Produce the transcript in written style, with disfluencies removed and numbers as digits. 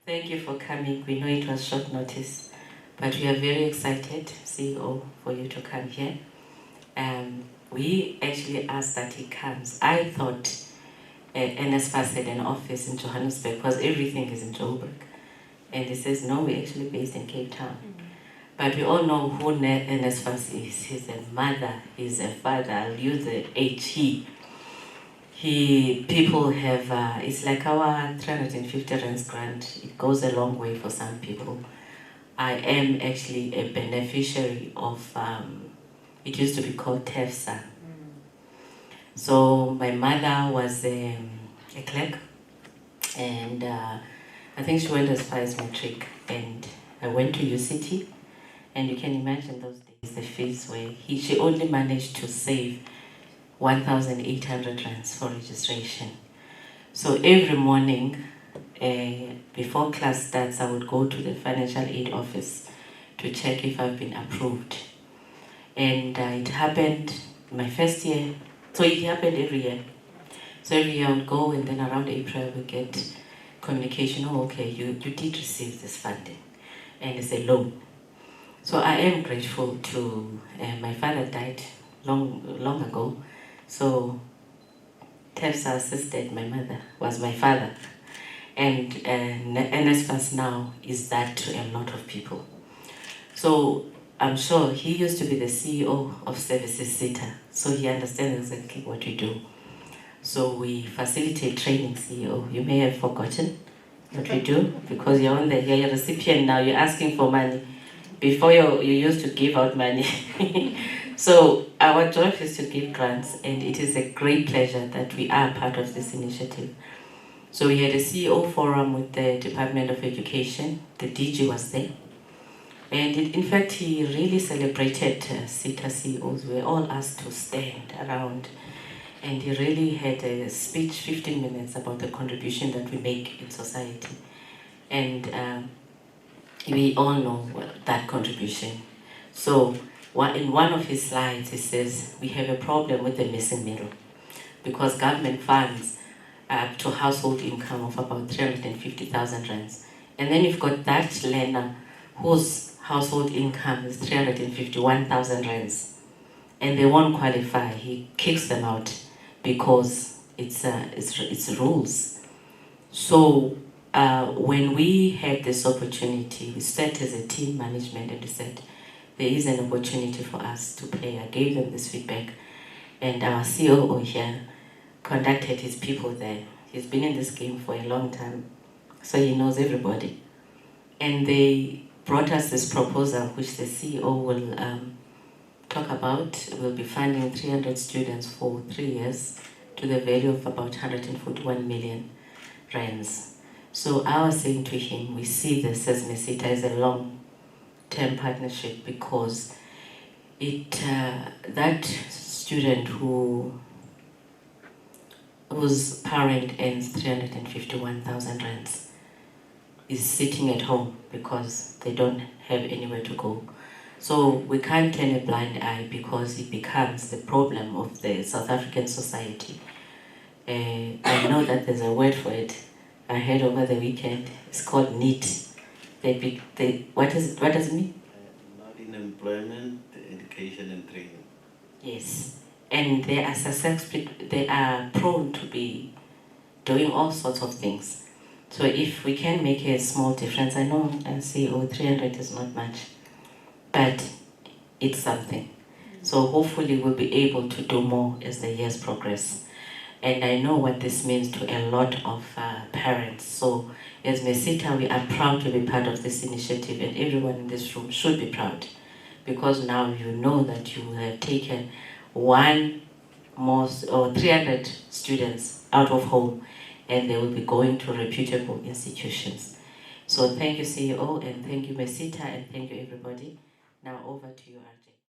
Thank you for coming. We know it was short notice, but we are very excited, CEO, for you to come here. We actually asked that he comes. I thought NSFAS had an office in Johannesburg because everything is in Joburg. And he says, no, we're actually based in Cape Town. But we all know who NSFAS is. He's a mother, he's a father. I'll use the H, people have, it's like our 350 rands grant. It goes a long way for some people. I am actually a beneficiary of, it used to be called TEFSA. So my mother was a clerk, and I think she went as far as matric, and I went to UCT, and you can imagine those days, the fees were, she only managed to save 1,800 rands for registration. So every morning, before class starts, I would go to the financial aid office to check if I've been approved. And it happened my first year, so it happened every year. So every year I would go, and then around April we get communication, oh okay, you did receive this funding, and it's a loan. So I am grateful to, my father died long ago, so TEFSA assisted my mother, was my father. And NSFAS now is that to a lot of people. So I'm sure he used to be the CEO of Services SETA, so he understands exactly what we do. So we facilitate training, CEO. You may have forgotten what we do because you're on you're a recipient now, you're asking for money. Before you used to give out money. So our job is to give grants, and it is a great pleasure that we are part of this initiative. So we had a CEO forum with the Department of Education. The DG was there. And in fact, he really celebrated SETA CEOs. We were all asked to stand around. And he really had a speech, 15 minutes, about the contribution that we make in society. And we all know that contribution. So in one of his slides, he says, we have a problem with the missing middle because government funds up to household income of about 350,000 rands. And then you've got that learner whose household income is 351,000 rands, and they won't qualify. He kicks them out because it's rules. So when we had this opportunity, we sat as a team management and we said, there is an opportunity for us to play. I gave them this feedback, and our COO here conducted his people there. He's been in this game for a long time, so he knows everybody. And they brought us this proposal, which the CEO will talk about. We'll be funding 300 students for 3 years to the value of about 141 million rands. So I was saying to him, we see this as merSETA as a long-term partnership because that student whose parent earns 351,000 rands is sitting at home because they don't have anywhere to go. So we can't turn a blind eye because it becomes the problem of the South African society. I know that there's a word for it. I heard over the weekend. It's called NEET. What does it mean? Not in employment, education and training. Yes, and they are prone to be doing all sorts of things. So if we can make a small difference, I know CEO 300 is not much, but it's something. So hopefully we'll be able to do more as the years progress. And I know what this means to a lot of parents. So as merSETA, we are proud to be part of this initiative, and everyone in this room should be proud because now you know that you have taken 300 students out of home, and they will be going to reputable institutions. So thank you, CEO, and thank you, merSETA, and thank you, everybody. Now over to you, Archie.